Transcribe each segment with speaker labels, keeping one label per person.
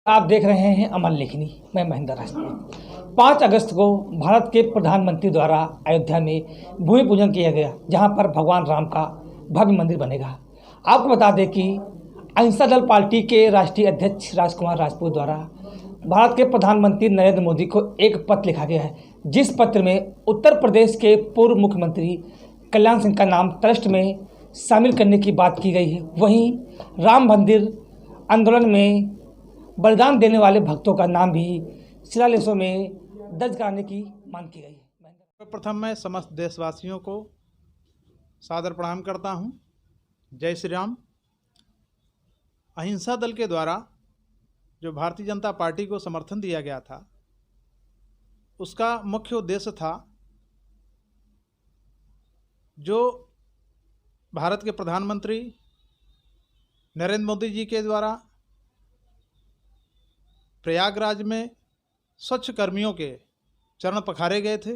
Speaker 1: आप देख रहे हैं अमर लेखनी। मैं महेंद्र राजपूत। 5 अगस्त को भारत के प्रधानमंत्री द्वारा अयोध्या में भूमि पूजन किया गया, जहां पर भगवान राम का भव्य मंदिर बनेगा। आपको बता दें कि अहिंसा दल पार्टी के राष्ट्रीय अध्यक्ष राजकुमार राजपूत द्वारा भारत के प्रधानमंत्री नरेंद्र मोदी को एक पत्र लिखा गया है, जिस पत्र में उत्तर प्रदेश के पूर्व मुख्यमंत्री कल्याण सिंह का नाम ट्रस्ट में शामिल करने की बात की गई है। वहीं राम मंदिर आंदोलन में बलिदान देने वाले भक्तों का नाम भी शिलालेखों में दर्ज कराने की मांग की गई है।
Speaker 2: प्रथम मैं समस्त देशवासियों को सादर प्रणाम करता हूं। जय श्री राम। अहिंसा दल के द्वारा जो भारतीय जनता पार्टी को समर्थन दिया गया था, उसका मुख्य उद्देश्य था जो भारत के प्रधानमंत्री नरेंद्र मोदी जी के द्वारा प्रयागराज में स्वच्छ कर्मियों के चरण पखारे गए थे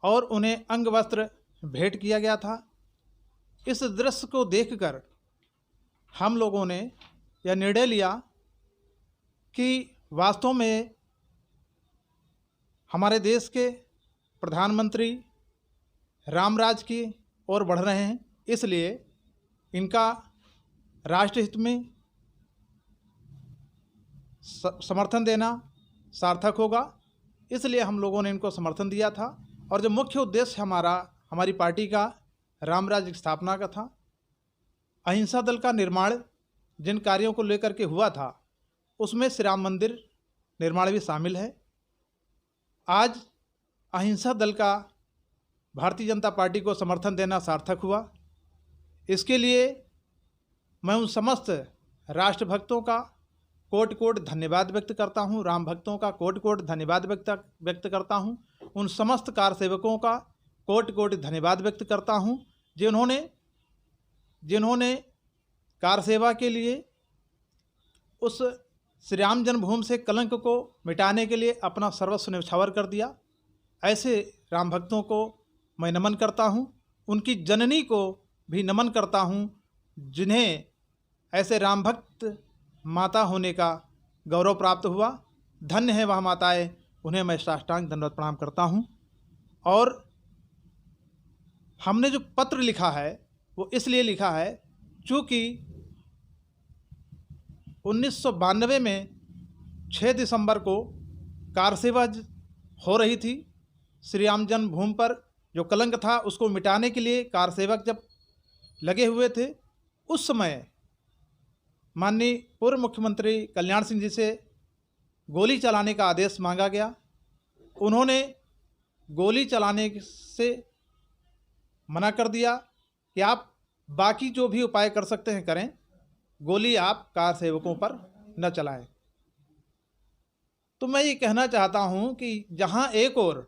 Speaker 2: और उन्हें अंग वस्त्र भेंट किया गया था। इस दृश्य को देखकर हम लोगों ने यह निर्णय लिया कि वास्तव में हमारे देश के प्रधानमंत्री रामराज की ओर बढ़ रहे हैं, इसलिए इनका राष्ट्रहित में समर्थन देना सार्थक होगा। इसलिए हम लोगों ने इनको समर्थन दिया था। और जो मुख्य उद्देश्य हमारी पार्टी का रामराज्य की स्थापना का था, अहिंसा दल का निर्माण जिन कार्यों को लेकर के हुआ था, उसमें श्री राम मंदिर निर्माण भी शामिल है। आज अहिंसा दल का भारतीय जनता पार्टी को समर्थन देना सार्थक हुआ। इसके लिए मैं उन समस्त राष्ट्र भक्तों का कोटि कोटि धन्यवाद व्यक्त करता हूं। राम भक्तों का कोटि कोटि धन्यवाद व्यक्त करता हूं। उन समस्त कार सेवकों का कोटि कोटि धन्यवाद व्यक्त करता हूं, जिन्होंने कार सेवा के लिए उस श्री राम जन्मभूमि से कलंक को मिटाने के लिए अपना सर्वस्व न्यौछावर कर दिया। ऐसे राम भक्तों को मैं नमन करता हूं। उनकी जननी को भी नमन करता हूं, जिन्हें ऐसे राम भक्त माता होने का गौरव प्राप्त हुआ। धन्य है वह माताएं, उन्हें मैं साष्टांग दंडवत प्रणाम करता हूं। और हमने जो पत्र लिखा है वो इसलिए लिखा है चूँकि 1992 में 6 दिसंबर को कार सेवा हो रही थी। श्री राम जन्मभूमि पर जो कलंक था उसको मिटाने के लिए कार सेवक जब लगे हुए थे, उस समय माननीय पूर्व मुख्यमंत्री कल्याण सिंह जी से गोली चलाने का आदेश मांगा गया। उन्होंने गोली चलाने से मना कर दिया कि आप बाकी जो भी उपाय कर सकते हैं करें, गोली आप कार सेवकों पर न चलाएं। तो मैं ये कहना चाहता हूं कि जहां एक ओर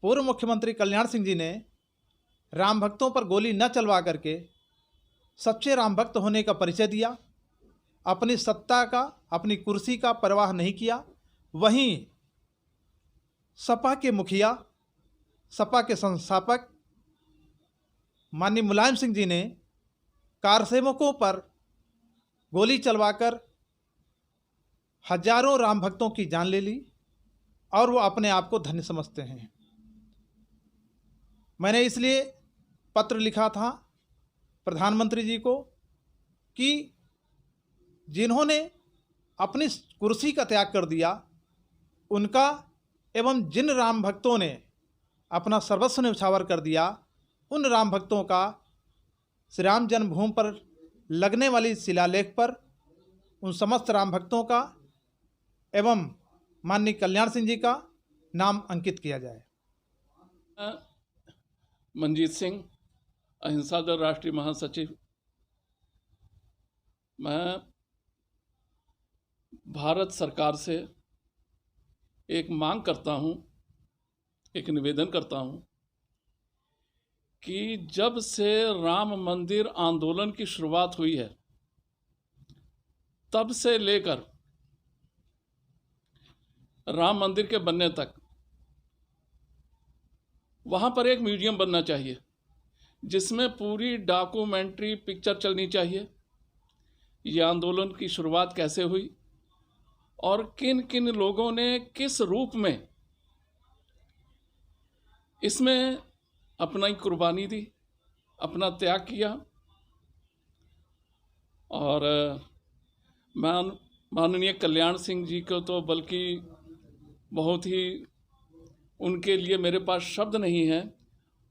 Speaker 2: पूर्व मुख्यमंत्री कल्याण सिंह जी ने राम भक्तों पर गोली न चलवा करके सच्चे राम भक्त होने का परिचय दिया, अपनी सत्ता का, अपनी कुर्सी का परवाह नहीं किया, वहीं सपा के मुखिया, सपा के संस्थापक माननीय मुलायम सिंह जी ने कार सेवकों पर गोली चलवाकर हजारों राम भक्तों की जान ले ली और वो अपने आप को धन्य समझते हैं। मैंने इसलिए पत्र लिखा था प्रधानमंत्री जी को कि जिन्होंने अपनी कुर्सी का त्याग कर दिया, उनका एवं जिन राम भक्तों ने अपना सर्वस्व न्यौछावर कर दिया, उन राम भक्तों का श्री राम जन्मभूमि पर लगने वाली शिलालेख पर उन समस्त राम भक्तों का एवं माननीय कल्याण सिंह जी का नाम अंकित किया जाए।
Speaker 3: मनजीत सिंह, अहिंसा दल राष्ट्रीय महासचिव। मैं भारत सरकार से एक मांग करता हूं, एक निवेदन करता हूं कि जब से राम मंदिर आंदोलन की शुरुआत हुई है, तब से लेकर राम मंदिर के बनने तक वहां पर एक म्यूजियम बनना चाहिए, जिसमें पूरी डॉक्यूमेंट्री पिक्चर चलनी चाहिए, ये आंदोलन की शुरुआत कैसे हुई और किन किन लोगों ने किस रूप में इसमें अपना ही कुर्बानी दी, अपना त्याग किया। और माननीय कल्याण सिंह जी को तो बल्कि बहुत ही, उनके लिए मेरे पास शब्द नहीं है।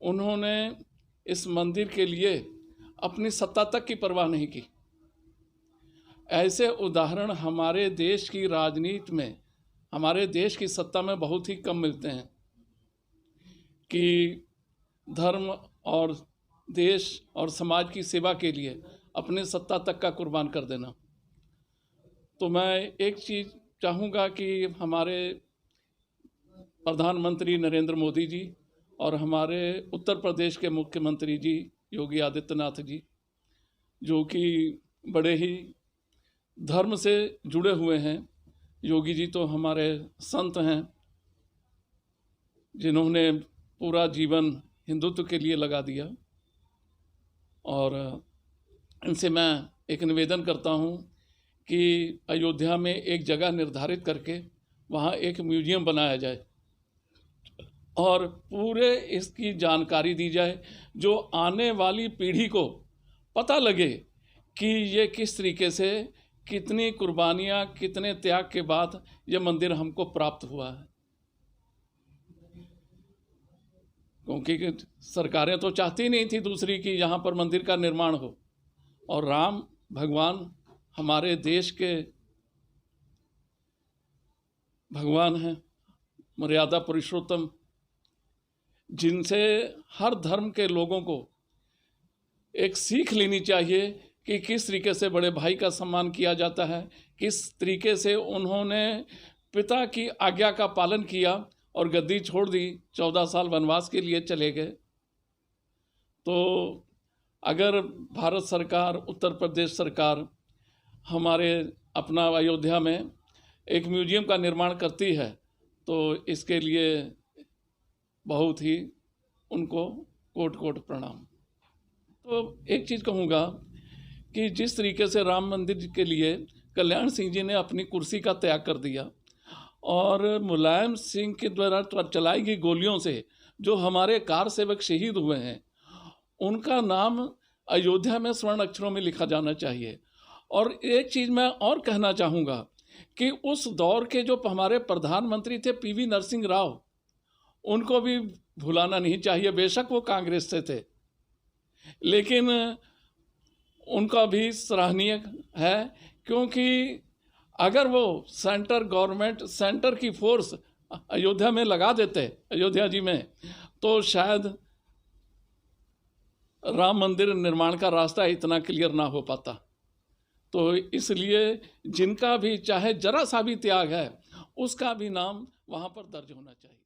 Speaker 3: उन्होंने इस मंदिर के लिए अपनी सत्ता तक की परवाह नहीं की। ऐसे उदाहरण हमारे देश की राजनीति में, हमारे देश की सत्ता में बहुत ही कम मिलते हैं कि धर्म और देश और समाज की सेवा के लिए अपने सत्ता तक का कुर्बान कर देना। तो मैं एक चीज़ चाहूँगा कि हमारे प्रधानमंत्री नरेंद्र मोदी जी और हमारे उत्तर प्रदेश के मुख्यमंत्री जी योगी आदित्यनाथ जी, जो कि बड़े ही धर्म से जुड़े हुए हैं। योगी जी तो हमारे संत हैं जिन्होंने पूरा जीवन हिंदुत्व के लिए लगा दिया। और इनसे मैं एक निवेदन करता हूँ कि अयोध्या में एक जगह निर्धारित करके वहाँ एक म्यूजियम बनाया जाए और पूरे इसकी जानकारी दी जाए, जो आने वाली पीढ़ी को पता लगे कि ये किस तरीके से, कितनी कुर्बानियाँ, कितने त्याग के बाद ये मंदिर हमको प्राप्त हुआ है। क्योंकि सरकारें तो चाहती नहीं थी दूसरी कि यहाँ पर मंदिर का निर्माण हो, और राम भगवान हमारे देश के भगवान हैं, मर्यादा पुरुषोत्तम, जिनसे हर धर्म के लोगों को एक सीख लेनी चाहिए कि किस तरीके से बड़े भाई का सम्मान किया जाता है, किस तरीके से उन्होंने पिता की आज्ञा का पालन किया और गद्दी छोड़ दी, 14 साल वनवास के लिए चले गए। तो अगर भारत सरकार, उत्तर प्रदेश सरकार हमारे अपना अयोध्या में एक म्यूजियम का निर्माण करती है तो इसके लिए बहुत ही उनको कोट कोट प्रणाम। तो एक चीज़ कहूँगा कि जिस तरीके से राम मंदिर के लिए कल्याण सिंह जी ने अपनी कुर्सी का त्याग कर दिया और मुलायम सिंह के द्वारा चलाई गई गोलियों से जो हमारे कार सेवक शहीद हुए हैं, उनका नाम अयोध्या में स्वर्ण अक्षरों में लिखा जाना चाहिए। और एक चीज़ मैं और कहना चाहूँगा कि उस दौर के जो हमारे प्रधानमंत्री थे पीवी नरसिंह राव, उनको भी भुलाना नहीं चाहिए। बेशक वो कांग्रेस से थे, लेकिन उनका भी सराहनीय है, क्योंकि अगर वो सेंटर गवर्नमेंट, सेंटर की फोर्स अयोध्या में लगा देते, अयोध्या जी में, तो शायद राम मंदिर निर्माण का रास्ता इतना क्लियर ना हो पाता। तो इसलिए जिनका भी चाहे जरा सा भी त्याग है, उसका भी नाम वहाँ पर दर्ज होना चाहिए।